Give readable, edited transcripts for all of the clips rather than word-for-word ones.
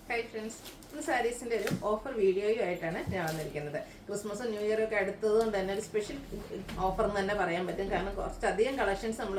Hi friends, ഇന്ന് സാരീസിൻ്റെ ഒരു offer വീഡിയോയുമായിട്ടാണ് ഞാൻ വന്നിരിക്കുന്നത്. ക്രിസ്മസും ന്യൂ ഇയറും ഒക്കെ അടുത്തതുകൊണ്ട് തന്നെ ഒരു സ്പെഷ്യൽ ഓഫർ എന്ന് തന്നെ പറയാൻ പറ്റും. കാരണം കുറച്ചധികം കളക്ഷൻസ് നമ്മൾ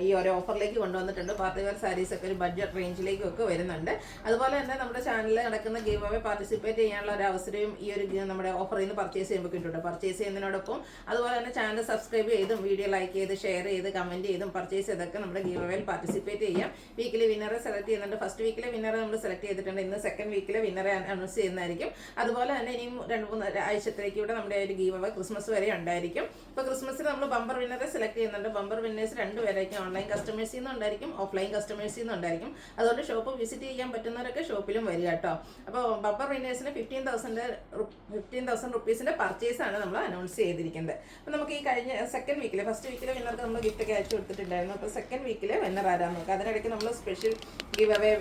ഈ ഒരു ഓഫറിലേക്ക് കൊണ്ടുവന്നിട്ടുണ്ട്. പാർട്ടി വെയർ സാരീസൊക്കെ ഒരു ബഡ്ജറ്റ് റേഞ്ചിലേക്കൊക്കെ വരുന്നുണ്ട്. അതുപോലെ തന്നെ നമ്മുടെ ചാനലിൽ നടക്കുന്ന ഗീവ് അവേ പാർട്ടിസിപ്പേറ്റ് ചെയ്യാനുള്ള ഒരു അവസരവും ഈ ഒരു നമ്മുടെ ഓഫറിൽ നിന്ന് പർച്ചേസ് ചെയ്യുമ്പോൾ കിട്ടുന്നുണ്ട്. പർച്ചേസ് ചെയ്യുന്നതിനോടൊപ്പം അതുപോലെ തന്നെ ചാനൽ സബ്സ്ക്രൈബ് ചെയ്തും വീഡിയോ ലൈക്ക് ചെയ്ത് ഷെയർ ചെയ്ത് കമൻറ്റ് ചെയ്തും പർച്ചേസ് ചെയ്തൊക്കെ നമ്മുടെ ഗീവ് അവേയിൽ പാർട്ടിസിപ്പേറ്റ് ചെയ്യാം. വീക്കിലി വിന്നറെ സെലക്ട് ചെയ്യുന്നുണ്ട്. ഫസ്റ്റ് വീക്കിലെ വിന്നറെ നമ്മൾ സെലക്ട് ചെയ്തിട്ടുണ്ട്. ഇന്ന് സെക്കൻഡ് വീക്കിലെ വിന്നറെ അനൗൺസ് ചെയ്യുന്നതായിരിക്കും. അതുപോലെ തന്നെ ഇനിയും 2-3 ആഴ്ചത്തേക്ക് ഇവിടെ നമ്മുടെ ഒരു ഗീവ് അവേ ക്രിസ്മസ് വരെ ഉണ്ടായിരിക്കും. ഇപ്പോൾ ക്രിസ്മസിന് നമ്മൾ ബമ്പർ വിന്നറെ സെലക്ട് ചെയ്യുന്നുണ്ട്. ബമ്പർ വിന്നേഴ്സ് 2 പേരായിരിക്കും. ഓൺലൈൻ കസ്റ്റമേഴ്സിൽ നിന്നുണ്ടായിരിക്കും, ഓഫ്ലൈൻ കസ്റ്റമേഴ്സിൽ നിന്നുണ്ടായിരിക്കും. അതുകൊണ്ട് ഷോപ്പ് വിസിറ്റ് ചെയ്യാൻ പറ്റുന്നവരൊക്കെ ഷോപ്പിലും വരിക കേട്ടോ. അപ്പോൾ ബമ്പർ വിന്നേഴ്സിന് 15,000 റുപ്പീസിൻ്റെ പർച്ചേസാണ് നമ്മൾ അനൗൺസ് ചെയ്തിരിക്കുന്നത്. അപ്പോൾ നമുക്ക് ഈ കഴിഞ്ഞ സെക്കൻഡ് വീക്കിലെ ഫസ്റ്റ് വീക്കിലെ വിന്നർക്ക് നമ്മൾ ഗിഫ്റ്റൊക്കെ അയച്ചു കൊടുത്തിട്ടുണ്ടായിരുന്നു. അപ്പോൾ സെക്കൻഡ് വീക്കിലെ വിന്നർ ആരാന്ന് നോക്കാം. അതിനിടയ്ക്ക് നമ്മൾ സ്പെഷ്യൽ ഗീവ് അവേ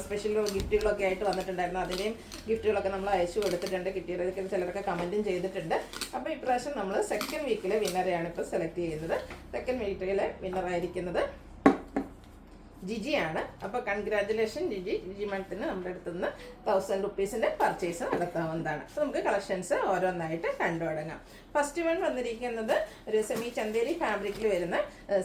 സ്പെഷ്യൽ ഗിഫ്റ്റുകളൊക്കെ ആയിട്ട് വന്നിട്ടുണ്ടായിരുന്നു. അതിൻ്റെയും ഗിഫ്റ്റുകളൊക്കെ നമ്മൾ അയച്ചു കൊടുത്തിട്ടുണ്ട്. കിട്ടിയതൊക്കെ ചിലരൊക്കെ കമൻറ്റും ചെയ്തിട്ടുണ്ട്. അപ്പോൾ ഇപ്രാവശ്യം നമ്മൾ സെക്കൻഡ് വീക്കിലെ വിന്നറെയാണ് ഇപ്പോൾ സെലക്ട് ചെയ്യുന്നത്. സെക്കൻഡ് വീക്കിലെ വിന്നറായിരിക്കുന്നത് ജിജിയാണ്. അപ്പോൾ കൺഗ്രാറ്റുലേഷൻ ജിജി മഠത്തിന് നമ്മുടെ അടുത്ത് നിന്ന് 1,000 റുപ്പീസിൻ്റെ പർച്ചേസ് നടത്താവുന്നതാണ്. അപ്പോൾ നമുക്ക് കളക്ഷൻസ് ഓരോന്നായിട്ട് കണ്ടു തുടങ്ങാം. ഫസ്റ്റ് വൺ വന്നിരിക്കുന്നത് ഒരു സെമി ചന്തേരി ഫാബ്രിക്കിൽ വരുന്ന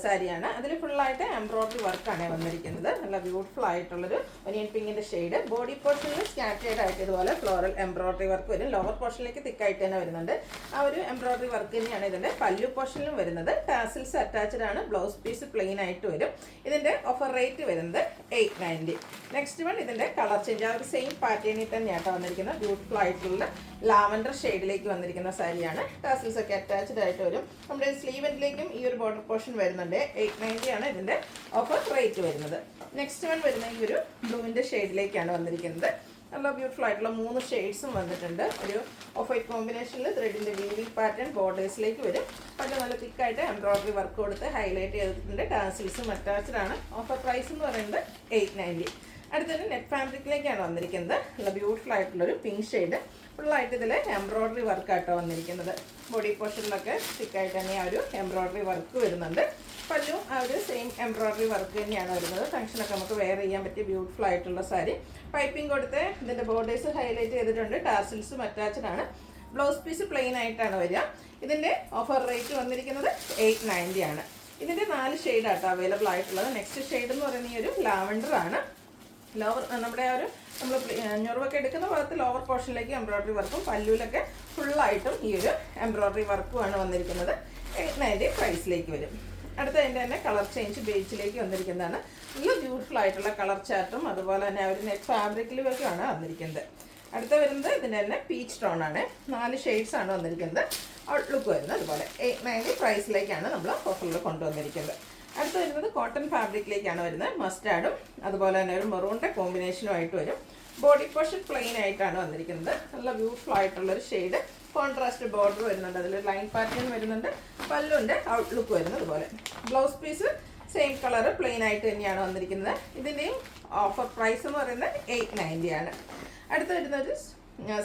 സാരിയാണ്. അതിൽ ഫുള്ളായിട്ട് എംബ്രോയ്ഡറി വർക്കാണ് വന്നിരിക്കുന്നത്. നല്ല ബ്യൂട്ടിഫുൾ ആയിട്ടുള്ളൊരു ഒനിയൻ പിങ്കിൻ്റെ ഷെയ്ഡ്. ബോഡി പോർഷനിൽ സ്കാറ്റേഡ് ആയിട്ട് ഇതുപോലെ ഫ്ലോറൽ എംബ്രോയ്ഡറി വർക്ക് വരും. ലോവർ പോർഷനിലേക്ക് തിക്കായിട്ട് തന്നെ വരുന്നുണ്ട്. ആ ഒരു എംബ്രോയ്ഡറി വർക്ക് തന്നെയാണ് ഇതിൻ്റെ പല്ലു പോർഷനിലും വരുന്നത്. ടാസിൽസ് അറ്റാച്ച്ഡ് ആണ്. ബ്ലൗസ് പീസ് പ്ലെയിൻ ആയിട്ട് വരും. ഇതിൻ്റെ ഓഫർ റേറ്റ് വരുന്നത് 890. നെക്സ്റ്റ് വൺ ഇതിൻ്റെ കളർ ചേഞ്ച്. ആ ഒരു സെയിം പാറ്റേണിൽ തന്നെയാട്ടോ വന്നിരിക്കുന്നത്. ബ്യൂട്ടിഫുൾ ആയിട്ടുള്ള ലാവൻഡർ ഷെയ്ഡിലേക്ക് വന്നിരിക്കുന്ന സാരിയാണ്. ടാസിൽസ് ഒക്കെ അറ്റാച്ച്ഡ് ആയിട്ട് വരും. നമ്മുടെ സ്ലീവെന്റിലേക്കും ഈ ഒരു ബോർഡർ പോർഷൻ വരുന്നുണ്ട്. 890 ആണ് ഇതിൻ്റെ ഓഫർ റേറ്റ് വരുന്നത്. നെക്സ്റ്റ് വൺ വരുന്ന ഈ ഒരു ബ്ലൂവിൻ്റെ ഷെയ്ഡിലേക്കാണ് വന്നിരിക്കുന്നത്. നല്ല ബ്യൂട്ടിഫുൾ ആയിട്ടുള്ള 3 ഷെയ്ഡ്സും വന്നിട്ടുണ്ട്. ഒരു ഓഫ് വൈറ്റ് കോമ്പിനേഷനിൽ ത്രെഡിൻ്റെ വീവിംഗ് പാറ്റേൺ ബോർഡേഴ്സിലേക്ക് വരും. പണ്ട് നല്ല തിക്കായിട്ട് എംബ്രോയ്ഡറി വർക്ക് കൊടുത്ത് ഹൈലൈറ്റ് ചെയ്തിട്ടുണ്ട്. ടാസിൽസും അറ്റാച്ച്ഡ് ആണ്. ഓഫർ പ്രൈസ് എന്ന് പറയുന്നത് 890. അടുത്തൊരു നെറ്റ് ഫാബ്രിക്കിലേക്കാണ് വന്നിരിക്കുന്നത്. നല്ല ബ്യൂട്ടിഫുൾ ആയിട്ടുള്ളൊരു പിങ്ക് ഷെയ്ഡ്. ഫുള്ളായിട്ട് ഇതിൽ എംബ്രോയ്ഡറി വർക്കായിട്ടോ വന്നിരിക്കുന്നത്. ബോഡി പോർഷനിലൊക്കെ തിക്കായിട്ട് തന്നെ ആ ഒരു എംബ്രോയ്ഡറി വർക്ക് വരുന്നുണ്ട്. പല്ലും ആ ഒരു സെയിം എംബ്രോയ്ഡറി വർക്ക് തന്നെയാണ് വരുന്നത്. ഫംഗ്ഷനൊക്കെ നമുക്ക് വെയർ ചെയ്യാൻ പറ്റിയ ബ്യൂട്ടിഫുൾ ആയിട്ടുള്ള സാരി. പൈപ്പിംഗ് കൊടുത്ത് ഇതിൻ്റെ ബോർഡേഴ്സ് ഹൈലൈറ്റ് ചെയ്തിട്ടുണ്ട്. ടാസിൽസും അറ്റാച്ച്ഡ് ആണ്. ബ്ലൗസ് പീസ് പ്ലെയിൻ ആയിട്ടാണ് വരിക. ഇതിൻ്റെ ഓഫർ റേറ്റ് വന്നിരിക്കുന്നത് 890 ആണ്. ഇതിൻ്റെ 4 ഷെയ്ഡാട്ടോ അവൈലബിൾ ആയിട്ടുള്ളത്. നെക്സ്റ്റ് ഷെയ്ഡ് എന്ന് പറയുന്ന ഈ ഒരു ലാവൻഡർ ആണ്. ലോവർ നമ്മുടെ ആ ഒരു നമ്മൾ ഞൊറിവൊക്കെ എടുക്കുന്ന ഭാഗത്ത് ലോവർ പോർഷനിലേക്ക് എംബ്രോയ്ഡറി വർക്കും പല്ലുവിലൊക്കെ ഫുള്ളായിട്ടും ഈ ഒരു എംബ്രോയ്ഡറി വർക്കുമാണ് വന്നിരിക്കുന്നത്. 890 പ്രൈസിലേക്ക് വരും. അടുത്ത അതിൻ്റെ തന്നെ കളർ ചേഞ്ച് ബേസിലേക്ക് വന്നിരിക്കുന്നതാണ്. നല്ല ബ്യൂട്ടിഫുൾ ആയിട്ടുള്ള കളർ ചാർട്ടും അതുപോലെ തന്നെ ഒരു നെറ്റ് ഫാബ്രിക്കിലുമൊക്കെയാണ് വന്നിരിക്കുന്നത്. അടുത്ത വരുന്നത് ഇതിൻ്റെ തന്നെ പീച്ച് ടോൺ ആണ്. 4 ഷെയ്ഡ്സ് ആണ് വന്നിരിക്കുന്നത്. ഔട്ട്ലുക്ക് വരുന്നത് അതുപോലെ 890 പ്രൈസിലേക്കാണ് നമ്മൾ ഓഫറിൽ കൊണ്ടുവന്നിരിക്കുന്നത്. അടുത്ത് വരുന്നത് കോട്ടൺ ഫാബ്രിക്കിലേക്കാണ് വരുന്നത്. മസ്റ്റാർഡും അതുപോലെ തന്നെ ഒരു മെറൂണിൻ്റെ കോമ്പിനേഷനുമായിട്ട് വരും. ബോഡി പോർഷൻ പ്ലെയിൻ ആയിട്ടാണ് വന്നിരിക്കുന്നത്. നല്ല ബ്യൂട്ടിഫുൾ ആയിട്ടുള്ളൊരു ഷെയ്ഡ്. കോൺട്രാസ്റ്റ് ബോർഡർ വരുന്നുണ്ട്. അതിൽ ലൈൻ പാറ്റേൺ വരുന്നുണ്ട്. പല്ലുണ്ട് ഔട്ട്ലുക്ക് വരുന്നത് അതുപോലെ. Blouse piece same colour plain ആയിട്ട് തന്നെയാണ് വന്നിരിക്കുന്നത്. ഇതിൻ്റെയും ഓഫർ പ്രൈസ് എന്ന് പറയുന്നത് 890 ആണ്. അടുത്ത് വരുന്നത്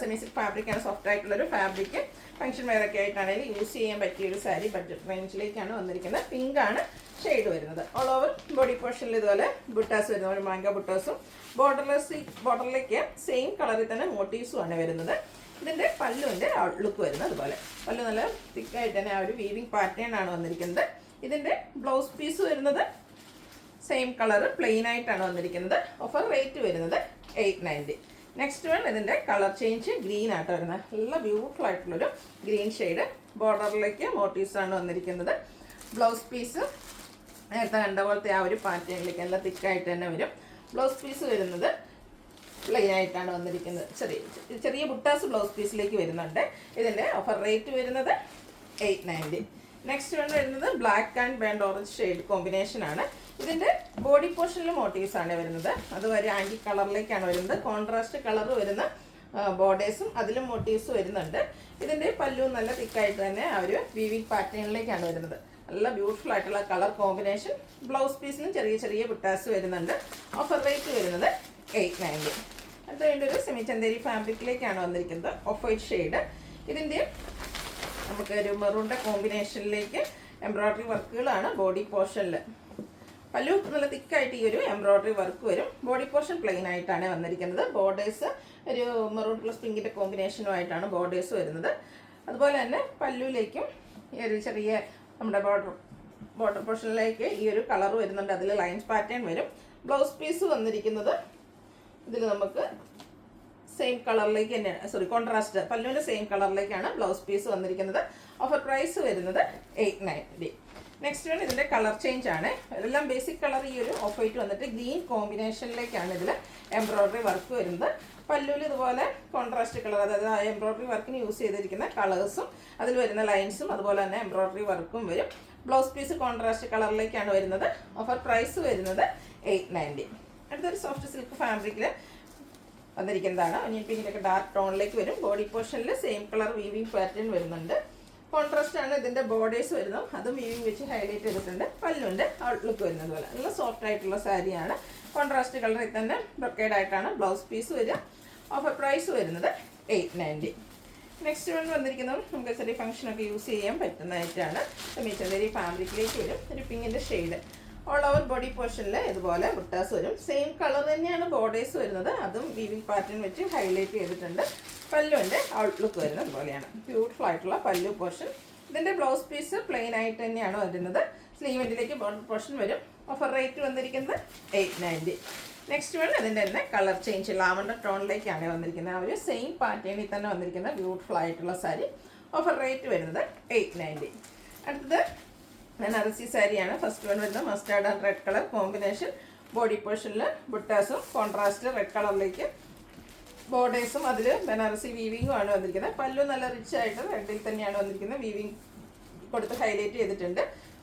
സെമി സിൽക്ക് ഫാബ്രിക്കാണ്. സോഫ്റ്റ് ആയിട്ടുള്ളൊരു ഫാബ്രിക്ക്. ഫംഗ്ഷൻ വെയറൊക്കെ ആയിട്ടാണെങ്കിൽ യൂസ് ചെയ്യാൻ പറ്റിയൊരു സാരി. ബഡ്ജറ്റ് റേഞ്ചിലേക്കാണ് വന്നിരിക്കുന്നത്. പിങ്ക് ആണ് ഷെയ്ഡ് വരുന്നത്. ഓൾ ഓവർ ബോഡി പോർഷനിൽ ഇതുപോലെ ബുട്ടാസ് വരുന്ന ഒരു മാങ്ക ബുട്ടാസും ബോർഡറിലേക്ക് സെയിം കളറിൽ തന്നെ മോട്ടീവ്സും ആണ് വരുന്നത്. ഇതിൻ്റെ പല്ലുവിൻ്റെ ഔട്ട്ലുക്ക് വരുന്നത് അതുപോലെ. പല്ലു നല്ല തിക്കായിട്ട് തന്നെ ആ ഒരു വീവിംഗ് പാറ്റേൺ ആണ് വന്നിരിക്കുന്നത്. ഇതിൻ്റെ ബ്ലൗസ് പീസ് വരുന്നത് സെയിം കളർ പ്ലെയിൻ ആയിട്ടാണ് വന്നിരിക്കുന്നത്. ഓഫർ റേറ്റ് വരുന്നത് 890. നെക്സ്റ്റ് വൺ ഇതിൻ്റെ കളർ ചേഞ്ച് ഗ്രീൻ ആയിട്ട് വരുന്നത്. നല്ല ബ്യൂട്ടിഫുൾ ആയിട്ടുള്ളൊരു ഗ്രീൻ ഷെയ്ഡ്. ബോർഡറിലേക്ക് മോട്ടീവ്സ് ആണ് വന്നിരിക്കുന്നത്. ബ്ലൗസ് പീസ് നേരത്തെ കണ്ട പോലത്തെ ആ ഒരു പാറ്റേണിലേക്ക് നല്ല തിക്കായിട്ട് തന്നെ വരും. ബ്ലൗസ് പീസ് വരുന്നത് പ്ലെയിൻ ആയിട്ടാണ് വന്നിരിക്കുന്നത്. ചെറിയ ബുട്ടാസ് ബ്ലൗസ് പീസിലേക്ക് വരുന്നുണ്ട്. ഇതിൻ്റെ ഓഫർ റേറ്റ് വരുന്നത് 890. നെക്സ്റ്റ് വൺ വരുന്നത് black and burned orange shade കോമ്പിനേഷനാണ്. ഇതിൻ്റെ ബോഡി പോർഷനിൽ മോട്ടീവ്സ് ആണ് വരുന്നത്. അതുവരെ ആൻറ്റി കളറിലേക്കാണ് വരുന്നത്. കോൺട്രാസ്റ്റ് കളർ വരുന്ന ബോർഡേഴ്സും അതിലും മോട്ടീവ്സ് വരുന്നുണ്ട്. ഇതിൻ്റെ പല്ലു നല്ല തിക്കായിട്ട് തന്നെ ആ ഒരു വീവിംഗ് പാറ്റേണിലേക്കാണ് വരുന്നത്. നല്ല ബ്യൂട്ടിഫുൾ ആയിട്ടുള്ള കളർ കോമ്പിനേഷൻ. ബ്ലൗസ് പീസിലും ചെറിയ ചെറിയ ബുട്ടാസ് വരുന്നുണ്ട്. ഓഫർ റേറ്റ് വരുന്നത് 890. അടുത്ത വേണ്ട ഒരു സെമി ചന്തേരി ഫാബ്രിക്കിലേക്കാണ് വന്നിരിക്കുന്നത്. Of white shade. ഇതിൻ്റെ നമുക്ക് ഒരു മെറൂണിൻ്റെ കോമ്പിനേഷനിലേക്ക് എംബ്രോയ്ഡറി വർക്കുകളാണ് ബോഡി പോർഷനിൽ. പല്ലു നല്ല തിക്കായിട്ട് ഈ ഒരു എംബ്രോയ്ഡറി വർക്ക് വരും. ബോഡി പോർഷൻ പ്ലെയിൻ ആയിട്ടാണ് വന്നിരിക്കുന്നത്. ബോർഡേഴ്സ് ഒരു മെറൂൺ പ്ലസ് പിങ്കിൻ്റെ കോമ്പിനേഷനുമായിട്ടാണ് ബോർഡേഴ്സ് വരുന്നത്. അതുപോലെ തന്നെ പല്ലുവിലേക്കും ഈ ഒരു ചെറിയ നമ്മുടെ ബോർഡർ പോർഷനിലേക്ക് ഈ ഒരു കളർ വരുന്നുണ്ട്. അതിൽ ലൈൻസ് പാറ്റേൺ വരും. ബ്ലൗസ് പീസ് വന്നിരിക്കുന്നത് ഇതിൽ നമുക്ക് സെയിം കളറിലേക്ക് തന്നെയാണ്, കോൺട്രാസ്റ്റ് പല്ലുവിൻ്റെ സെയിം കളറിലേക്കാണ് ബ്ലൗസ് പീസ് വന്നിരിക്കുന്നത്. ഓഫർ പ്രൈസ് വരുന്നത് 890. നെക്സ്റ്റ് വൺ ഇതിൻ്റെ കളർ ചേഞ്ച് ആണ്. എല്ലാം ബേസിക് കളർ ഈ ഒരു ഓഫ് വൈറ്റ് വന്നിട്ട് ഗ്രീൻ കോമ്പിനേഷനിലേക്കാണ് ഇതിൽ എംബ്രോയ്ഡറി വർക്ക് വരുന്നത്. പല്ലുവിൽ ഇതുപോലെ കോൺട്രാസ്റ്റ് കളർ, അതായത് ആ എംബ്രോയ്ഡറി വർക്കിന് യൂസ് ചെയ്തിരിക്കുന്ന കളേഴ്സും അതിൽ വരുന്ന ലൈൻസും അതുപോലെ തന്നെ എംബ്രോയ്ഡറി വർക്കും വരും. ബ്ലൗസ് പീസ് കോൺട്രാസ്റ്റ് കളറിലേക്കാണ് വരുന്നത്. ഓഫർ പ്രൈസ് വരുന്നത് 890. അടുത്തൊരു സോഫ്റ്റ് സിൽക്ക് ഫാബ്രിക്കിൽ വന്നിരിക്കുന്നതാണ്. ഒനിയൻ പിങ്കിലൊക്കെ ഡാർക്ക് ടോണിലേക്ക് വരും. ബോഡി പോർഷനിൽ സെയിം കളർ വീവിങ് പാറ്റേൺ വരുന്നുണ്ട്. കോൺട്രാസ്റ്റ് ആണ് ഇതിൻ്റെ ബോർഡേഴ്സ് വരുന്നത്. അതും വീവിങ് വെച്ച് ഹൈലൈറ്റ് ചെയ്തിട്ടുണ്ട്. പല്ലുണ്ട് ഔട്ട്ലുക്ക് വരുന്നത് പോലെ നല്ല സോഫ്റ്റ് ആയിട്ടുള്ള സാരിയാണ്. കോൺട്രാസ്റ്റ് കളറിൽ തന്നെ ബ്രൊക്കേഡ് ആയിട്ടാണ് ബ്ലൗസ് പീസ് വരിക. ഓഫർ പ്രൈസ് വരുന്നത് 890. നെക്സ്റ്റ് വൺ വന്നിരിക്കുന്നത് നമുക്ക് ചെറിയ ഫംഗ്ഷനൊക്കെ യൂസ് ചെയ്യാൻ പറ്റുന്നതായിട്ടാണ്. ചെറിയ ഫാബ്രിക്കിലേക്ക് വരും. ഒരു പിങ്കിൻ്റെ ഷെയ്ഡ് ഓൾ ഓവർ ബോഡി പോർഷനിൽ ഇതുപോലെ ബുട്ടാസ് വരും. സെയിം കളർ തന്നെയാണ് ബോർഡേഴ്സ് വരുന്നത്. അതും വീവിങ് പാറ്റേൺ വെച്ച് ഹൈലൈറ്റ് ചെയ്തിട്ടുണ്ട്. പല്ലുവിൻ്റെ ഔട്ട്ലുക്ക് വരുന്നത് ഇതുപോലെയാണ്. ബ്യൂട്ടിഫുൾ ആയിട്ടുള്ള പല്ലു പോർഷൻ. ഇതിൻ്റെ ബ്ലൗസ് പീസ് പ്ലെയിൻ ആയിട്ട് തന്നെയാണ് വരുന്നത്. സ്ലീവെൻറ്റിലേക്ക് ബോർഡർ പോർഷൻ വരും. ഓഫർ റേറ്റ് വന്നിരിക്കുന്നത് 890. നെക്സ്റ്റ് വൺ അതിൻ്റെ തന്നെ കളർ ചേഞ്ച് ലാവണ്ടർ ടോണിലേക്കാണ് വന്നിരിക്കുന്നത്. ആ ഒരു സെയിം പാറ്റേണിൽ തന്നെ വന്നിരിക്കുന്ന ബ്യൂട്ടിഫുൾ ആയിട്ടുള്ള സാരി. ഓഫർ റേറ്റ് വരുന്നത് 890. അടുത്തത് ബനാറസി സാരിയാണ്. ഫസ്റ്റ് വൺ വരുന്നത് mustard and red colour combination. Body പോർഷനിൽ ബുട്ടാസും കോൺട്രാസ്റ്റ് റെഡ് കളറിലേക്ക് ബോർഡേഴ്സും അതിൽ ബനാറസി വീവിങ്ങും ആണ് വന്നിരിക്കുന്നത്. പല്ലു നല്ല റിച്ച് ആയിട്ട് റെഡിൽ തന്നെയാണ് വന്നിരിക്കുന്നത്. വീവിങ് കൊടുത്ത് ഹൈലൈറ്റ് ചെയ്തിട്ടുണ്ട്.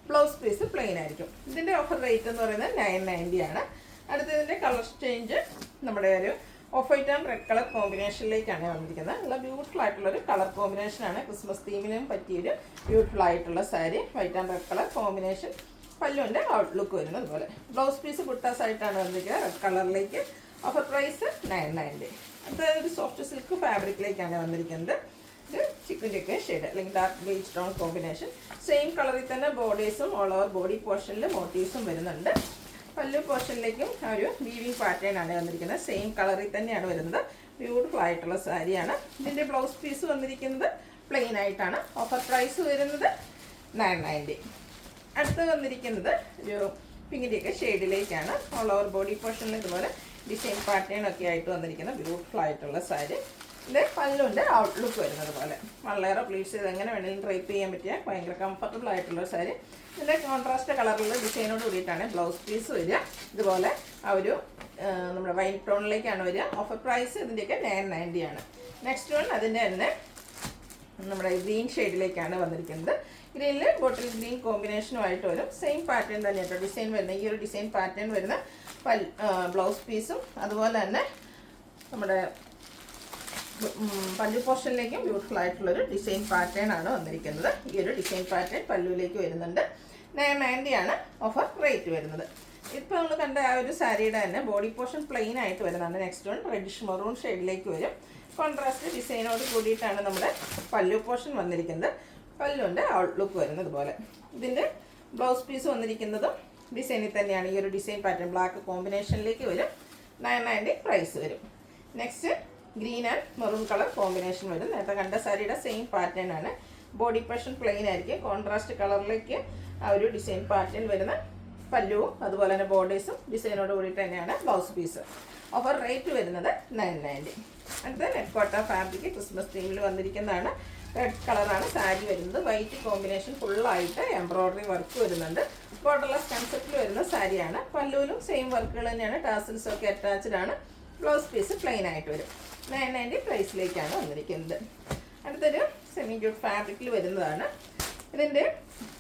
ബ്ലൗസ് പീസ് പ്ലെയിൻ ആയിരിക്കും. ഇതിൻ്റെ ഓഫർ റേറ്റ് എന്ന് പറയുന്നത് 990 ആണ്. അടുത്തതിൻ്റെ കളർ ചേഞ്ച് നമ്മുടെ ഒരു off white and red colour കോമ്പിനേഷനിലേക്കാണ് വന്നിരിക്കുന്നത്. നല്ല ബ്യൂട്ടിഫുൾ ആയിട്ടുള്ളൊരു കളർ കോമ്പിനേഷനാണ്. ക്രിസ്മസ് തീമിനും പറ്റിയൊരു ബ്യൂട്ടിഫുൾ ആയിട്ടുള്ള sari. White and red colour combination. പല്ലുവിൻ്റെ ഔട്ട്ലുക്ക് വരുന്നത് അതുപോലെ. ബ്ലൗസ് പീസ് ബുട്ടാസ് ആയിട്ടാണ് വന്നിരിക്കുന്നത് റെഡ് കളറിലേക്ക്. Offer price 990. അടുത്തത് ഒരു സോഫ്റ്റ് സിൽക്ക് ഫാബ്രിക്കിലേക്കാണ് വന്നിരിക്കുന്നത്. ഇത് ചിക്കൻ ഷെയ്ഡ് അല്ലെങ്കിൽ dark beige tone combination. Same കളറിൽ തന്നെ ബോർഡേഴ്സും ഓൾ ഓവർ ബോഡി പോർഷനിൽ മോട്ടീവ്സും വരുന്നുണ്ട്. പല്ലു പോർഷനിലേക്കും ആ ഒരു വീവിങ് പാറ്റേൺ ആണ് വന്നിരിക്കുന്നത്. സെയിം കളറിൽ തന്നെയാണ് വരുന്നത്. ബ്യൂട്ടിഫുൾ ആയിട്ടുള്ള സാരിയാണ്. ഇതിൻ്റെ ബ്ലൗസ് പീസ് വന്നിരിക്കുന്നത് പ്ലെയിൻ ആയിട്ടാണ്. ഓഫർ പ്രൈസ് വരുന്നത് 990. അടുത്ത് വന്നിരിക്കുന്നത് ഒരു പിങ്കിൻ്റെയൊക്കെ ഷെയ്ഡിലേക്കാണ്. ഓൾ ഓവർ ബോഡി പോർഷനിൽ ഇതുപോലെ ഡിസൈൻ പാറ്റേൺ ഒക്കെ ആയിട്ട് വന്നിരിക്കുന്ന ബ്യൂട്ടിഫുൾ ആയിട്ടുള്ള സാരി. ഇത് പല്ലുണ്ട് ഔട്ട്ലുക്ക് വരുന്നത് പോലെ. വളരെ പ്ലീസ് ചെയ്ത് എങ്ങനെ വേണമെങ്കിലും ഡ്രൈപ്പ് ചെയ്യാൻ പറ്റിയ ഭയങ്കര കംഫർട്ടബിൾ ആയിട്ടുള്ള സാരി. ഇതിൻ്റെ കോൺട്രാസ്റ്റ് കളറിലുള്ള ഡിസൈനോട് കൂടിയിട്ടാണ് ബ്ലൗസ് പീസ് വരിക. ഇതുപോലെ ആ ഒരു നമ്മുടെ വൈറ്റ് ടോണിലേക്കാണ് വരിക. ഓഫർ പ്രൈസ് ഇതിൻ്റെയൊക്കെ 990 ആണ്. നെക്സ്റ്റ് വൺ അതിൻ്റെ തന്നെ നമ്മുടെ ഗ്രീൻ ഷെയ്ഡിലേക്കാണ് വന്നിരിക്കുന്നത്. ഗ്രീനിൽ ബോട്ടിൽ ഗ്രീൻ കോമ്പിനേഷനുമായിട്ട് വരും. സെയിം പാറ്റേൺ തന്നെയാട്ടോ ഡിസൈൻ വരുന്നത്. ഈ ഒരു ഡിസൈൻ പാറ്റേൺ വരുന്ന ബ്ലൗസ് പീസും അതുപോലെ തന്നെ നമ്മുടെ പല്ലു പോർഷനിലേക്കും ബ്യൂട്ടിഫുൾ ആയിട്ടുള്ളൊരു ഡിസൈൻ പാറ്റേൺ ആണ് വന്നിരിക്കുന്നത്. ഈ ഒരു ഡിസൈൻ പാറ്റേൺ പല്ലുവിലേക്ക് വരുന്നുണ്ട്. 990 ആണ് ഓഫർ റേറ്റ് വരുന്നത്. ഇപ്പോൾ നമ്മൾ കണ്ട ആ ഒരു സാരിയുടെ തന്നെ ബോഡി പോർഷൻ പ്ലെയിൻ ആയിട്ട് വരുന്നതാണ്. നെക്സ്റ്റ് വൺ റെഡിഷ് മെറൂൺ ഷെയ്ഡിലേക്ക് വരും. കോൺട്രാസ്റ്റ് ഡിസൈനോട് കൂടിയിട്ടാണ് നമ്മുടെ പല്ലു പോർഷൻ വന്നിരിക്കുന്നത്. പല്ലുണ്ട് ഔട്ട്ലുക്ക് വരുന്നത് പോലെ. ഇതിൻ്റെ ബ്ലൗസ് പീസ് വന്നിരിക്കുന്നതും ഡിസൈനിൽ തന്നെയാണ്. ഈ ഒരു ഡിസൈൻ പാറ്റേൺ ബ്ലാക്ക് കോമ്പിനേഷനിലേക്ക് വരും. 990 പ്രൈസ് വരും. Next green and maroon colour combination വരും. നേരത്തെ കണ്ട സാരിയുടെ സെയിം പാറ്റേൺ ആണ്. ബോഡി പോർഷൻ പ്ലെയിൻ ആയിരിക്കും. കോൺട്രാസ്റ്റ് കളറിലേക്ക് ആ ഒരു ഡിസൈൻ പാറ്റേൺ വരുന്ന പല്ലുവും അതുപോലെ തന്നെ ബോർഡേഴ്സും ഡിസൈനോട് കൂടിയിട്ട് തന്നെയാണ് ബ്ലൗസ് പീസ്. ഓഫർ റേറ്റ് വരുന്നത് 990. അടുത്ത നെറ്റ് കോട്ട ഫാബ്രിക് ക്രിസ്മസ് തീമിൽ വന്നിരിക്കുന്നതാണ്. റെഡ് കളറാണ് സാരി വരുന്നത്. വൈറ്റ് കോമ്പിനേഷൻ ഫുള്ളായിട്ട് എംബ്രോയ്ഡറി വർക്ക് വരുന്നുണ്ട്. ബോർഡർലെസ് കൺസെപ്റ്റിൽ വരുന്ന സാരിയാണ്. പല്ലുവിലും സെയിം വർക്കുകൾ തന്നെയാണ്. ടാസിൽസ് ഒക്കെ അറ്റാച്ച്ഡ് ആണ്. ബ്ലൗസ് പീസ് പ്ലെയിൻ ആയിട്ട് വരും. 990 പ്രൈസിലേക്കാണ് വന്നിരിക്കുന്നത്. അടുത്തൊരു സെമി ജൂട്ട് ഫാബ്രിക്കിൽ വരുന്നതാണ്. ഇതിൻ്റെ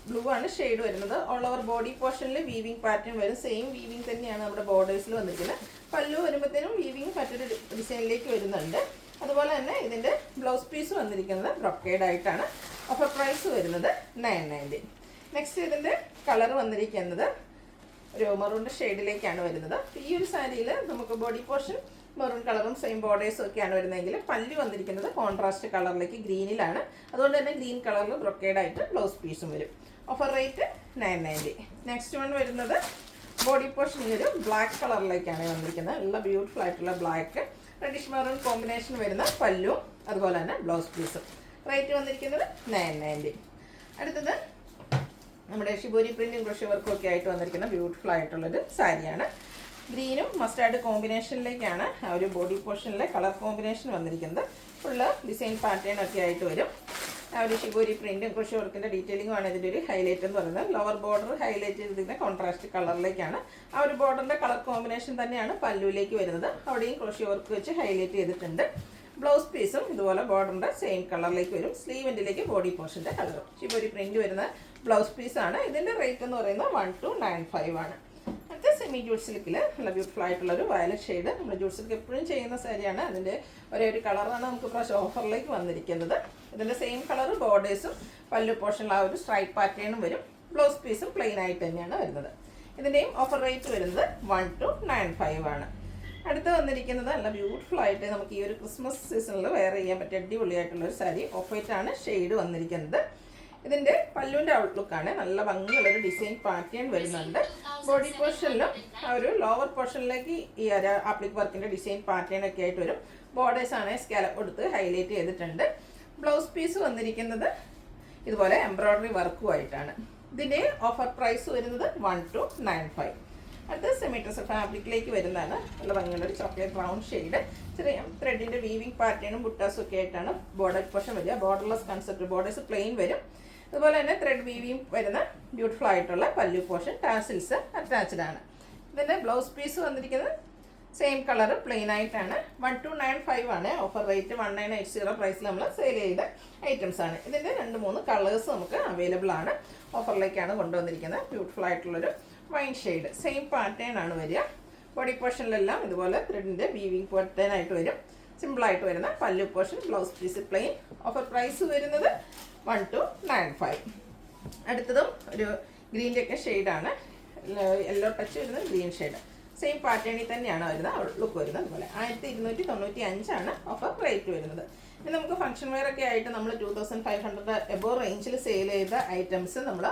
ബ്ലൂ ആണ് ഷെയ്ഡ് വരുന്നത്. ഓൾ ഓവർ ബോഡി പോർഷനിൽ വീവിങ് പാറ്റേൺ വരും. സെയിം വീവിങ് തന്നെയാണ് നമ്മുടെ ബോർഡേഴ്സിൽ വന്നിരിക്കുന്നത്. പല്ലു വരുമ്പോഴത്തേനും വീവിങ് മറ്റൊരു ഡിസൈനിലേക്ക് വരുന്നുണ്ട്. അതുപോലെ തന്നെ ഇതിൻ്റെ ബ്ലൗസ് പീസ് വന്നിരിക്കുന്നത് ബ്രൊക്കേഡ് ആയിട്ടാണ്. ഓഫർ പ്രൈസ് വരുന്നത് 990. നെക്സ്റ്റ് ഇതിൻ്റെ കളർ വന്നിരിക്കുന്നത് ഒരു മെറൂണിൻ്റെ ഷെയ്ഡിലേക്കാണ് വരുന്നത്. ഈ ഒരു സാരിയിൽ നമുക്ക് ബോഡി പോർഷൻ മെറൂൺ കളറും സെയിം ബോർഡേഴ്സും ഒക്കെയാണ് വരുന്നതെങ്കിൽ പല്ലു വന്നിരിക്കുന്നത് കോൺട്രാസ്റ്റ് കളറിലേക്ക് ഗ്രീനിലാണ്. അതുകൊണ്ട് തന്നെ ഗ്രീൻ കളറിൽ ബ്രൊക്കേഡ് ആയിട്ട് ബ്ലൗസ് പീസും വരും. Offer rate 990. നെക്സ്റ്റ് വൺ വരുന്നത് ബോഡി പോർഷൻ ഈ ഒരു ബ്ലാക്ക് കളറിലേക്കാണ് വന്നിരിക്കുന്നത്. നല്ല ബ്യൂട്ടിഫുൾ ആയിട്ടുള്ള ബ്ലാക്ക് റെഡിഷ് മെറൂൺ കോമ്പിനേഷൻ വരുന്ന പല്ലു, അതുപോലെ തന്നെ ബ്ലൗസ് പീസും. റേറ്റ് വന്നിരിക്കുന്നത് 990. അടുത്തത് നമ്മുടെ ഷിബോരി പ്രിന്റും ക്രോഷ്യോ വർക്കും ഒക്കെ ആയിട്ട് വന്നിരിക്കുന്ന ബ്യൂട്ടിഫുൾ ആയിട്ടുള്ളൊരു സാരിയാണ്. ഗ്രീനും മസ്റ്റാർഡ് കോമ്പിനേഷനിലേക്കാണ് ആ ഒരു ബോഡി പോർഷനിലെ കളർ കോമ്പിനേഷൻ വന്നിരിക്കുന്നത്. ഫുള്ള് ഡിസൈൻ പാറ്റേൺ ഒക്കെ ആയിട്ട് വരും. ആ ഒരു ഷിബോരി പ്രിന്റും ക്രോഷ്യോ വർക്കിൻ്റെ ഡീറ്റെയിലിംഗുമാണ് ഇതിൻ്റെ ഒരു ഹൈലൈറ്റ് എന്ന് പറയുന്നത്. ലോവർ ബോർഡർ ഹൈലൈറ്റ് ചെയ്തിരിക്കുന്ന കോൺട്രാസ്റ്റ് കളറിലേക്കാണ്. ആ ഒരു ബോർഡറിൻ്റെ കളർ കോമ്പിനേഷൻ തന്നെയാണ് പല്ലുവിലേക്ക് വരുന്നത്. അവിടെയും ക്രോഷ്യോ വർക്ക് വെച്ച് ഹൈലൈറ്റ് ചെയ്തിട്ടുണ്ട്. ബ്ലൗസ് പീസും ഇതുപോലെ ബോർഡറിൻ്റെ സെയിം കളറിലേക്ക് വരും. സ്ലീവെൻറ്റിലേക്ക് ബോഡി പോർഷൻ്റെ കളറും ഷിബോരി പ്രിന്റ് വരുന്ന ബ്ലൗസ് പീസാണ്. ഇതിൻ്റെ റേറ്റ് എന്ന് പറയുന്നത് 1295 ആണ്. അടുത്ത സെമി ജൂട്ട് സിൽക്കിൽ നല്ല ബ്യൂട്ടിഫുൾ ആയിട്ടുള്ളൊരു വയലറ്റ് ഷെയ്ഡ്. നമ്മൾ ജൂട്ട് സിൽക്ക് എപ്പോഴും ചെയ്യുന്ന സാരിയാണ്. അതിൻ്റെ ഒരു കളറാണ് നമുക്ക് പ്രാവശ്യം ഓഫറിലേക്ക് വന്നിരിക്കുന്നത്. ഇതിൻ്റെ സെയിം കളർ ബോർഡേഴ്സും പല്ലു പോർഷനിൽ ആ ഒരു സ്ട്രൈപ്പ് പാറ്റേണും വരും. ബ്ലൗസ് പീസും പ്ലെയിൻ ആയിട്ട് തന്നെയാണ് വരുന്നത്. ഇതിൻ്റെയും ഓഫർ റേറ്റ് വരുന്നത് 1295 ആണ്. അടുത്ത് വന്നിരിക്കുന്നത് നല്ല ബ്യൂട്ടിഫുൾ ആയിട്ട് നമുക്ക് ഈ ഒരു ക്രിസ്മസ് സീസണിൽ വെയർ ചെയ്യാൻ പറ്റിയ അടിപൊളിയായിട്ടുള്ളൊരു സാരി. ഓഫ് വൈറ്റ് ആണ് ഷെയ്ഡ് വന്നിരിക്കുന്നത്. ഇതിൻ്റെ പല്ലുവിൻ്റെ ഔട്ട്ലുക്കാണ്. നല്ല ഭംഗിയുള്ളൊരു ഡിസൈൻ പാറ്റേൺ വരുന്നുണ്ട്. ബോഡി പോർഷനിലും ആ ഒരു ലോവർ പോർഷനിലേക്ക് ഈ ഒരു ആപ്ലിക് വർക്കിൻ്റെ ഡിസൈൻ പാറ്റേൺ ഒക്കെ ആയിട്ട് വരും. ബോർഡേഴ്സാണ് സ്കാലപ്പ് കൊടുത്ത് ഹൈലൈറ്റ് ചെയ്തിട്ടുണ്ട്. ബ്ലൗസ് പീസ് വന്നിരിക്കുന്നത് ഇതുപോലെ എംബ്രോയ്ഡറി വർക്കുമായിട്ടാണ്. ഇതിൻ്റെ ഓഫർ പ്രൈസ് വരുന്നത് 1295. അടുത്ത സെമി ഡ്രസ് ഫാബ്രിക്കിലേക്ക് വരുന്നതാണ്. നല്ല ഭംഗിയുള്ളൊരു ചോക്ലേറ്റ് ബ്രൗൺ ഷെയ്ഡ്. ചെറിയ ത്രെഡിൻ്റെ വീവിങ് പാറ്റേണും ബുട്ടാസും ഒക്കെ ആയിട്ടാണ് ബോർഡർ പോർഷൻ വരിക. ബോർഡർലെസ് കൺസെപ്റ്റ്, ബോർഡേഴ്സ് പ്ലെയിൻ വരും. അതുപോലെ തന്നെ ത്രെഡ് വീവിങ് വരുന്ന ബ്യൂട്ടിഫുൾ ആയിട്ടുള്ള പല്ലു പോർഷൻ, ടാസിൽസ് അറ്റാച്ച്ഡ് ആണ്. ഇതിൻ്റെ ബ്ലൗസ് പീസ് വന്നിരിക്കുന്നത് സെയിം കളർ പ്ലെയിൻ ആയിട്ടാണ്. 1295 ആണ്. ഓഫർ റേറ്റ് 1980 പ്രൈസിൽ നമ്മൾ സെയിൽ ചെയ്ത ഐറ്റംസ് ആണ്. ഇതിൻ്റെ 2-3 കളേഴ്സ് നമുക്ക് അവൈലബിൾ ആണ്. ഓഫറിലേക്കാണ് കൊണ്ടുവന്നിരിക്കുന്നത്. ബ്യൂട്ടിഫുൾ ആയിട്ടുള്ളൊരു വൈൻ ഷെയ്ഡ്, സെയിം പാറ്റേൺ ആണ് വരിക. ബോഡി പോർഷനിലെല്ലാം ഇതുപോലെ ത്രെഡിൻ്റെ വീവിങ് പാറ്റേൺ ആയിട്ട് വരും. സിമ്പിളായിട്ട് വരുന്ന pallu portion, blouse piece plain. Offer price വരുന്നത് 1295. അടുത്തതും ഒരു ഗ്രീൻ്റെ ഒക്കെ ഷെയ്ഡാണ്. യെല്ലോ ടച്ച് വരുന്നത് ഗ്രീൻ ഷെയ്ഡ്. സെയിം പാറ്റേണിൽ തന്നെയാണ് വരുന്നത്. ലുക്ക് വരുന്നത് അതുപോലെ 1295 ആണ് ഓഫർ റേറ്റ് വരുന്നത്. ഇനി നമുക്ക് ഫംഗ്ഷൻ വെയർ ഒക്കെ ആയിട്ട് നമ്മൾ 2500 എബോ റേഞ്ചിൽ സെയിൽ ചെയ്ത ഐറ്റംസ് നമ്മൾ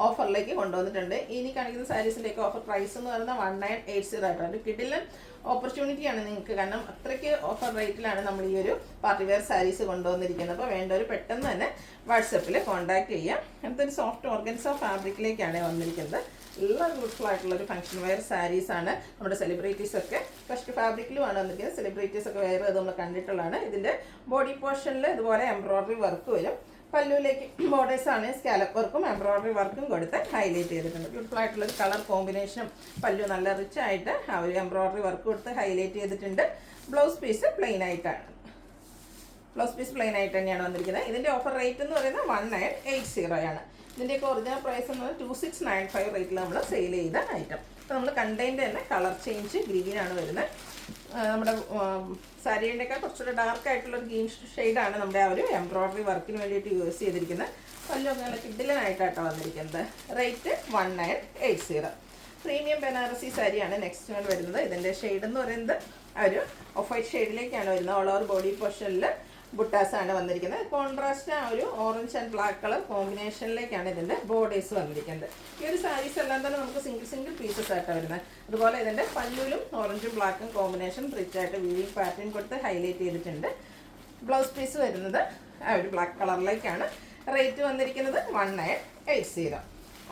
ഓഫറിലേക്ക് കൊണ്ടുവന്നിട്ടുണ്ട്. ഇനി കാണിക്കുന്ന സാരീസിൻ്റെ ഒക്കെ ഓഫർ പ്രൈസ് എന്ന് പറയുന്നത് 1980 ആയിട്ടാണ്. ഒരു കിടിലൻ ഓപ്പർച്യൂണിറ്റിയാണ് നിങ്ങൾക്ക്. കാരണം അത്രയ്ക്ക് ഓഫർ റേറ്റിലാണ് നമ്മൾ ഈ ഒരു പാർട്ടി വെയർ സാരീസ് കൊണ്ടുവന്നിരിക്കുന്നത്. അപ്പോൾ വേണ്ടവർ പെട്ടെന്ന് തന്നെ വാട്സപ്പിൽ കോൺടാക്ട് ചെയ്യാം. അടുത്തൊരു സോഫ്റ്റ് ഓർഗൻസോ ഫാബ്രിക്കിലേക്കാണ് വന്നിരിക്കുന്നത്. എല്ലാം ബ്യൂട്ടിഫുൾ ആയിട്ടുള്ളൊരു ഫംഗ്ഷൻ വെയർ സാരീസാണ്. നമ്മുടെ സെലിബ്രിറ്റീസൊക്കെ ഫസ്റ്റ് ഫാബ്രിക്കിലുമാണ് വന്നിരിക്കുന്നത്. സെലിബ്രിറ്റീസൊക്കെ വെയർ ചെയ്ത് നമ്മൾ കണ്ടിട്ടുള്ളതാണ്. ഇതിൻ്റെ ബോഡി പോർഷനിൽ ഇതുപോലെ എംബ്രോയ്ഡറി വർക്ക് വരും. പല്ലുവിലേക്ക് ബോർഡേഴ്സാണ് സ്കാലപ്പ് വർക്കും എംബ്രോയ്ഡറി വർക്കും കൊടുത്ത് ഹൈലൈറ്റ് ചെയ്തിട്ടുണ്ട്. ബ്യൂട്ടിഫുൾ ആയിട്ടുള്ളൊരു കളർ കോമ്പിനേഷനും പല്ലു നല്ല റിച്ച് ആയിട്ട് ആ ഒരു എംബ്രോയ്ഡറി വർക്ക് കൊടുത്ത് ഹൈലൈറ്റ് ചെയ്തിട്ടുണ്ട്. ബ്ലൗസ് പീസ് പ്ലെയിൻ ആയിട്ടാണ്. ബ്ലൗസ് പീസ് പ്ലെയിൻ ആയിട്ട് തന്നെയാണ് വന്നിരിക്കുന്നത്. ഇതിൻ്റെ ഓഫർ റേറ്റ് എന്ന് പറയുന്നത് 1980 ആണ്. ഇതിൻ്റെയൊക്കെ ഒറിജിനൽ പ്രൈസ് എന്ന് പറയുന്നത് 2695 റേറ്റിൽ നമ്മൾ സെയിൽ ചെയ്ത ഐറ്റം. അപ്പോൾ നമ്മൾ കണ്ടതിൻ്റെ തന്നെ കളർ ചേഞ്ച് ഗ്രീനാണ് വരുന്നത്. നമ്മുടെ സാരീൻ്റെയൊക്കെ കുറച്ചുകൂടെ ഡാർക്ക് ആയിട്ടുള്ളൊരു ഗ്രീൻ ഷെയ്ഡാണ് നമ്മുടെ ആ ഒരു എംബ്രോയ്ഡറി വർക്കിന് വേണ്ടിയിട്ട് യൂസ് ചെയ്തിരിക്കുന്നത്. പല്ലൊക്കെ നല്ല കിഡിലനായിട്ടാണ് വന്നിരിക്കുന്നത്. റേറ്റ് 1980. പ്രീമിയം ബനാറസി സാരിയാണ് നെക്സ്റ്റ് വൺ വരുന്നത്. ഇതിൻ്റെ ഷെയ്ഡ് എന്ന് പറയുന്നത് ആ ഒരു ഓഫ് വൈറ്റ് ഷെയ്ഡിലേക്കാണ് വരുന്നത്. ഓൾ ഓവർ ബോഡി പോർഷനിൽ ബുട്ടാസാണ് വന്നിരിക്കുന്നത്. കോൺട്രാസ്റ്റ് ആ ഒരു ഓറഞ്ച് ആൻഡ് ബ്ലാക്ക് കളർ കോമ്പിനേഷനിലേക്കാണ് ഇതിൻ്റെ ബോർഡേഴ്സ് വന്നിരിക്കുന്നത്. ഈ ഒരു സാരീസ് എല്ലാം തന്നെ നമുക്ക് സിംഗിൾ പീസസ് ആയിട്ടാണ് വരുന്നത്. അതുപോലെ ഇതിൻ്റെ പല്ലുവിലും ഓറഞ്ചും ബ്ലാക്കും കോമ്പിനേഷൻ റിച്ച് ആയിട്ട് വീവിങ് പാറ്റേൺ കൊടുത്ത് ഹൈലൈറ്റ് ചെയ്തിട്ടുണ്ട്. ബ്ലൗസ് പീസ് വരുന്നത് ആ ഒരു ബ്ലാക്ക് കളറിലേക്കാണ്. റേറ്റ് വന്നിരിക്കുന്നത് 1980.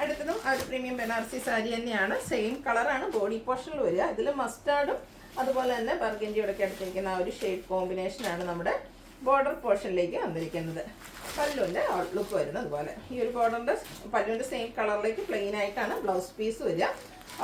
അടുത്തതും ആ ഒരു പ്രീമിയം ബനാറസി സാരി തന്നെയാണ്. സെയിം കളറാണ് ബോഡി പോർഷനിൽ വരിക. ഇതിൽ മസ്റ്റാർഡും അതുപോലെ തന്നെ ബർഗൻഡിയോടൊക്കെ അടുത്തിരിക്കുന്ന ആ ഒരു ഷെയ്ഡ് കോമ്പിനേഷനാണ് നമ്മുടെ ബോർഡർ പോർഷനിലേക്ക് വന്നിരിക്കുന്നത്. പല്ലുവിൻ്റെ ഔട്ട്ലുക്ക് വരുന്നത് അതുപോലെ ഈ ഒരു ബോർഡറിൻ്റെ പല്ലുവിൻ്റെ സെയിം കളറിലേക്ക് പ്ലെയിൻ ആയിട്ടാണ് ബ്ലൗസ് പീസ് വരിക.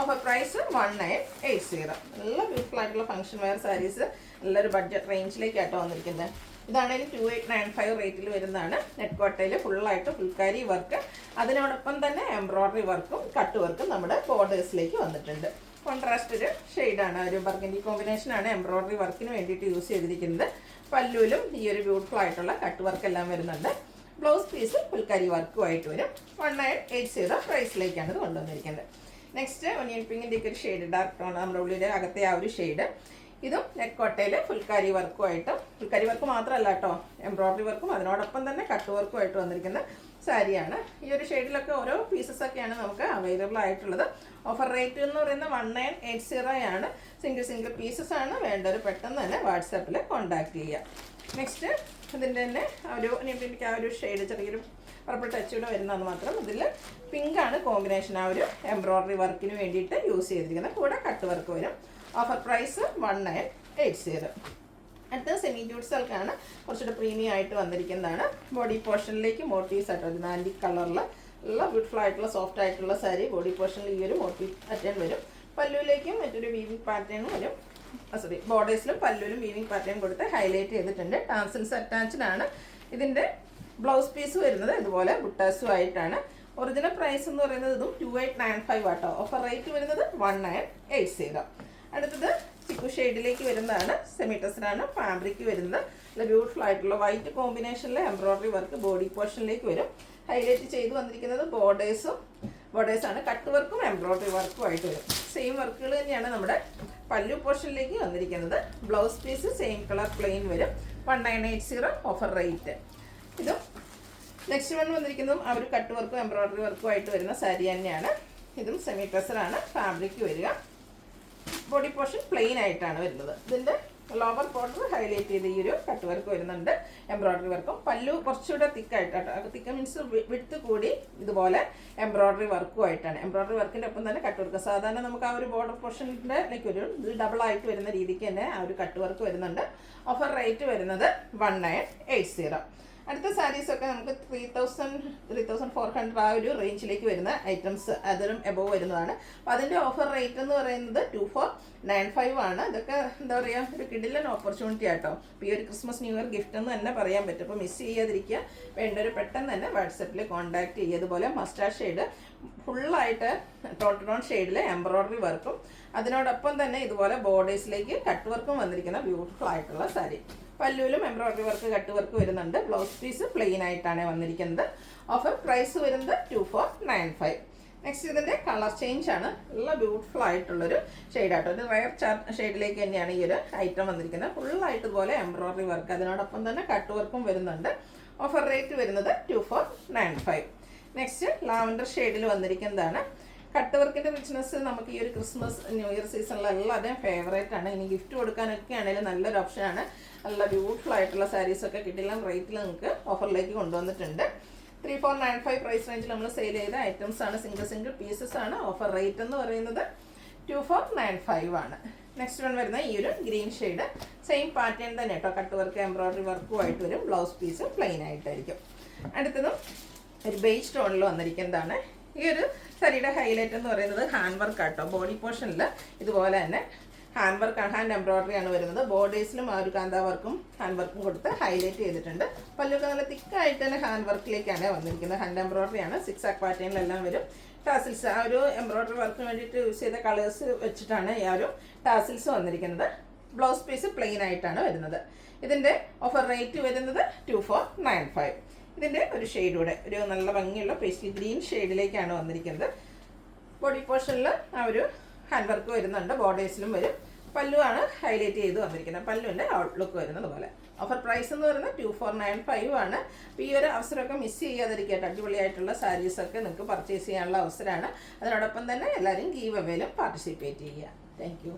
Offer price 1980. നല്ല ബ്യൂട്ടിഫുൾ ആയിട്ടുള്ള ഫംഗ്ഷൻ വെയർ സാരീസ് നല്ലൊരു ബഡ്ജറ്റ് റേഞ്ചിലേക്കാട്ടോ വന്നിരിക്കുന്നത്. ഇതാണെങ്കിൽ 2895 റേറ്റിൽ വരുന്നതാണ്. നെറ്റ് കോട്ടയിൽ ഫുള്ളായിട്ട് ഫുൾക്കാരി വർക്ക്, അതിനോടൊപ്പം തന്നെ എംബ്രോയ്ഡറി വർക്കും കട്ട് വർക്കും നമ്മുടെ ബോർഡേഴ്സിലേക്ക് വന്നിട്ടുണ്ട്. കോൺട്രാസ്റ്റ് ഒരു ഷെയ്ഡാണ്, ഒരു ബർഗൻഡി കോമ്പിനേഷനാണ് എംബ്രോയ്ഡറി വർക്കിന് വേണ്ടിയിട്ട് യൂസ് ചെയ്തിരിക്കുന്നത്. പല്ലുവിലും ഈ ഒരു ബ്യൂട്ടിഫുൾ ആയിട്ടുള്ള കട്ട് വർക്ക് എല്ലാം വരുന്നുണ്ട്. ബ്ലൗസ് പീസ് ഫുൾക്കാരി വർക്കുമായിട്ട് വരും. 1980 പ്രൈസിലേക്കാണ് ഇത് കൊണ്ടുവന്നിരിക്കുന്നത്. നെക്സ്റ്റ് ഒനിയൻ പിങ്കിൻ്റെ ഒക്കെ ഒരു ഷെയ്ഡ്, ഡാർക്ക് ടോൺ നമ്മുടെ ഉള്ളിൽ അകത്തെ ആ ഒരു ഷെയ്ഡ്. ഇതും നെക്കോട്ടയിൽ ഫുൾക്കാരി വർക്കുമായിട്ട്, ഫുൾക്കാരി വർക്ക് മാത്രമല്ല കേട്ടോ, എംബ്രോയ്ഡറി വർക്കും അതിനോടൊപ്പം തന്നെ കട്ട് വർക്കുമായിട്ട് വന്നിരിക്കുന്ന സാരിയാണ്. ഈ ഒരു ഷെയ്ഡിലൊക്കെ ഓരോ പീസസൊക്കെയാണ് നമുക്ക് അവൈലബിൾ ആയിട്ടുള്ളത്. ഓഫർ റേറ്റ് എന്ന് പറയുന്നത് 1980 ആണ്. സിംഗിൾ പീസസ് ആണ്. വേണ്ടവർ പെട്ടെന്ന് തന്നെ വാട്സാപ്പിൽ കോൺടാക്ട് ചെയ്യുക. നെക്സ്റ്റ് ഇതിൻ്റെ തന്നെ എനിക്ക് ആ ഒരു ഷെയ്ഡ് ചെറിയൊരു പർപ്പിൾ ടച്ച് കൂടെ വരുന്നതെന്ന് മാത്രം. ഇതിൽ പിങ്കാണ് കോമ്പിനേഷൻ, ആ ഒരു എംബ്രോയ്ഡറി വർക്കിന് വേണ്ടിയിട്ട് യൂസ് ചെയ്തിരിക്കുന്നത്. കൂടെ കട്ട് വർക്ക് വരും. Offer price 1980. അടുത്ത സെമി ജൂട്ട് സിൽക്കാണ്, കുറച്ചുകൂടെ പ്രീമിയം ആയിട്ട് വന്നിരിക്കുന്നതാണ്. ബോഡി പോർഷനിലേക്ക് മോട്ടീവ്സ് ആയിട്ട് ഒരു ആൻറ്റിക് കളറിൽ ഉള്ള ബ്യൂട്ടിഫുൾ ആയിട്ടുള്ള സോഫ്റ്റ് ആയിട്ടുള്ള സാരി. ബോഡി പോർഷനിൽ ഈ ഒരു മോട്ടീവ് പാറ്റേൺ വരും. പല്ലുവിലേക്കും മറ്റൊരു വീവിംഗ് പാറ്റേൺ വരും. ബോർഡേഴ്സിലും പല്ലുവിലും വീവിംഗ് പാറ്റേൺ കൊടുത്ത് ഹൈലൈറ്റ് ചെയ്തിട്ടുണ്ട്. ടാൻസിൽസ് അറ്റാച്ച്ഡ് ആണ്. ഇതിൻ്റെ ബ്ലൗസ് പീസ് വരുന്നത് ഇതുപോലെ ബുട്ടാസും ആയിട്ടാണ്. ഒറിജിനൽ പ്രൈസ് എന്ന് പറയുന്നത് ഇതും 2895 ആട്ടോ. ഓഫർ റേറ്റ് വരുന്നത് 1980. അടുത്തത് ചിക്കു ഷെയ്ഡിലേക്ക് വരുന്നതാണ്. സെമി ടെസറാണ് ഫാബ്രിക് വരുന്നത്. നല്ല ബ്യൂട്ടിഫുൾ ആയിട്ടുള്ള വൈറ്റ് കോമ്പിനേഷനിലെ എംബ്രോയ്ഡറി വർക്ക് ബോഡി പോർഷനിലേക്ക് വരും. ഹൈലൈറ്റ് ചെയ്ത് വന്നിരിക്കുന്നത് ബോർഡേഴ്സാണ്. കട്ട് വർക്കും എംബ്രോയ്ഡറി വർക്കും ആയിട്ട് വരും. സെയിം വർക്കുകൾ തന്നെയാണ് നമ്മുടെ പല്ലു പോർഷനിലേക്ക് വന്നിരിക്കുന്നത്. Blouse piece same colour plain വരും. 1980 ഓഫർ റേറ്റ്. ഇതും നെക്സ്റ്റ് വൺ വന്നിരിക്കുന്നതും ആ ഒരു കട്ട് വർക്കും എംബ്രോയ്ഡറി വർക്കും ആയിട്ട് വരുന്ന സാരി തന്നെയാണ്. ഇതും സെമി ടെസറാണ് ഫാബ്രിക് വരിക. ബോഡി പോർഷൻ പ്ലെയിൻ ആയിട്ടാണ് വരുന്നത്. ഇതിൻ്റെ ലോവർ ബോർഡർ ഹൈലൈറ്റ് ചെയ്ത് ഈ ഒരു കട്ട് വർക്ക് വരുന്നുണ്ട്. എംബ്രോയ്ഡറി വർക്കും പല്ലു കുറച്ചുകൂടെ തിക്കായിട്ടാണ്. തിക്ക് മീൻസ് വിട്ട് കൂടി ഇതുപോലെ എംബ്രോയ്ഡറി വർക്കും ആയിട്ടാണ്. എംബ്രോയ്ഡറി വർക്കിൻ്റെ ഒപ്പം തന്നെ കട്ട് വർക്ക്. സാധാരണ നമുക്ക് ആ ഒരു ബോർഡർ പോർഷൻ്റെ ഒരു ഇത് ഡബിൾ ആയിട്ട് വരുന്ന രീതിക്ക് തന്നെ ആ ഒരു കട്ട് വർക്ക് വരുന്നുണ്ട്. ഓഫർ റേറ്റ് വരുന്നത് 1980. അടുത്ത സാരീസൊക്കെ നമുക്ക് 3400 ആ ഒരു റേഞ്ചിലേക്ക് വരുന്ന ഐറ്റംസ്, അതിലും എബോവ് വരുന്നതാണ്. അപ്പോൾ അതിൻ്റെ ഓഫർ റേറ്റ് എന്ന് പറയുന്നത് 2495 ആണ്. ഇതൊക്കെ എന്താ പറയുക, ഒരു കിടിലൻ ഓപ്പർച്യൂണിറ്റി ആട്ടോ. അപ്പോൾ ഈ ഒരു ക്രിസ്മസ് ന്യൂ ഇയർ ഗിഫ്റ്റ് എന്ന് തന്നെ പറയാൻ പറ്റും. അപ്പോൾ മിസ് ചെയ്യാതിരിക്കുക. വേണ്ടൊരു പെട്ടെന്ന് തന്നെ വാട്സപ്പിൽ കോൺടാക്ട് ചെയ്യുക. അതുപോലെ മസ്റ്റാർഡ് ഷെയ്ഡ് ഫുള്ളായിട്ട് ടോൺ ഷെയ്ഡിൽ എംബ്രോയ്ഡറി വർക്കും അതിനോടൊപ്പം തന്നെ ഇതുപോലെ ബോർഡേഴ്സിലേക്ക് കട്ട് വർക്കും വന്നിരിക്കുന്ന ബ്യൂട്ടിഫുൾ ആയിട്ടുള്ള സാരി. പല്ലുവിലും എംബ്രോയ്ഡറി വർക്ക് കട്ട് വർക്ക് വരുന്നുണ്ട്. ബ്ലൗസ് പീസ് പ്ലെയിൻ ആയിട്ടാണ് വന്നിരിക്കുന്നത്. ഓഫർ പ്രൈസ് വരുന്നത് 2495. നെക്സ്റ്റ് ഇതിൻ്റെ കളർ ചേഞ്ച് ആണ്. നല്ല ബ്യൂട്ടിഫുൾ ആയിട്ടുള്ളൊരു ഷെയ്ഡാട്ടോ. ഒരു റയർ ഷെയ്ഡിലേക്ക് തന്നെയാണ് ഈ ഒരു ഐറ്റം വന്നിരിക്കുന്നത്. ഫുള്ളായിട്ട് ഇതുപോലെ എംബ്രോയ്ഡറി വർക്ക് അതിനോടൊപ്പം തന്നെ കട്ട് വർക്കും വരുന്നുണ്ട്. ഓഫർ റേറ്റ് വരുന്നത് 2495. നെക്സ്റ്റ് ലാവൻഡർ ഷെയ്ഡിൽ വന്നിരിക്കുന്നതാണ്. കട്ട് വർക്കിൻ്റെ ബിസിനസ് നമുക്ക് ഈ ഒരു ക്രിസ്മസ് ന്യൂ ഇയർ സീസണിൽ എല്ലാവരുടെയും ഫേവറേറ്റ് ആണ്. ഇനി ഗിഫ്റ്റ് കൊടുക്കാനൊക്കെ ആണെങ്കിലും നല്ലൊരു ഓപ്ഷനാണ്. നല്ല ബ്യൂട്ടിഫുൾ ആയിട്ടുള്ള സാരീസൊക്കെ കിട്ടില്ല റേറ്റിൽ നിങ്ങൾക്ക് ഓഫറിലേക്ക് കൊണ്ടുവന്നിട്ടുണ്ട്. 3495 പ്രൈസ് റേഞ്ചിൽ നമ്മൾ സെയിൽ ചെയ്ത ഐറ്റംസ് ആണ്. സിംഗിൾ പീസസ് ആണ്. ഓഫർ റേറ്റ് എന്ന് പറയുന്നത് 2495 ആണ്. നെക്സ്റ്റ് വൺ വരുന്ന ഈ ഒരു ഗ്രീൻ ഷെയ്ഡ് സെയിം പാറ്റേൺ തന്നെ കേട്ടോ. കട്ട് വർക്ക് എംബ്രോയ്ഡറി വർക്കും ആയിട്ട് വരും. ബ്ലൗസ് പീസ് പ്ലെയിൻ ആയിട്ടായിരിക്കും. അടുത്തതും ഒരു ബേജ് ടോണിൽ വന്നിരിക്കുന്നതാണ്. ഈ ഒരു സാരിയുടെ ഹൈലൈറ്റ് എന്ന് പറയുന്നത് ഹാൻഡ് വർക്ക് ആട്ടോ. ബോഡി പോർഷനിൽ ഇതുപോലെ തന്നെ ഹാൻഡ് എംബ്രോയ്ഡറി ആണ് വരുന്നത്. ബോർഡേഴ്സിലും ആ ഒരു കാന്താ വർക്കും ഹാൻഡ് വർക്കും കൊടുത്ത് ഹൈലൈറ്റ് ചെയ്തിട്ടുണ്ട്. പല്ലൊക്കെ നല്ല തിക്കായിട്ട് തന്നെ ഹാൻഡ് വർക്കിലേക്കാണ് വന്നിരിക്കുന്നത്. ഹാൻഡ് എംബ്രോയ്ഡറി ആണ്. 6 ആക്ക് പാറ്റേണിലെല്ലാം വരും. ടാസിൽസ് ആ ഒരു എംബ്രോയ്ഡറി വർക്കിന് വേണ്ടിയിട്ട് യൂസ് ചെയ്ത കളേഴ്സ് വെച്ചിട്ടാണ് ഈ ആ ഒരു ടാസിൽസ് വന്നിരിക്കുന്നത്. ബ്ലൗസ് പീസ് പ്ലെയിൻ ആയിട്ടാണ് വരുന്നത്. ഇതിൻ്റെ ഓഫർ റേറ്റ് വരുന്നത് 2495. ഇതിൻ്റെ ഒരു ഷെയ്ഡൂടെ ഒരു നല്ല ഭംഗിയുള്ള പേസ്റ്റൽ ഗ്രീൻ ഷെയ്ഡിലേക്കാണ് വന്നിരിക്കുന്നത്. ബോഡി പോർഷനിൽ ആ ഒരു ഹാൻഡ് വർക്ക് വരുന്നുണ്ട്. ബോർഡേഴ്സിലും വരും. പല്ലുവാണ് ഹൈലൈറ്റ് ചെയ്ത് വന്നിരിക്കുന്നത്. പല്ലുവിൻ്റെ ഔട്ട്ലുക്ക് വരുന്നത് പോലെ. ഓഫർ പ്രൈസ് എന്ന് പറയുന്നത് 2495 ആണ്. അപ്പോൾ ഈ ഒരു അവസരമൊക്കെ മിസ് ചെയ്യാതിരിക്കട്ടെ. അടിപൊളിയായിട്ടുള്ള സാരീസൊക്കെ നിങ്ങൾക്ക് പർച്ചേസ് ചെയ്യാനുള്ള അവസരമാണ്. അതിനോടൊപ്പം തന്നെ എല്ലാവരും ഗീവ് അവേയിലും പാർട്ടിസിപ്പേറ്റ് ചെയ്യുക. Thank you.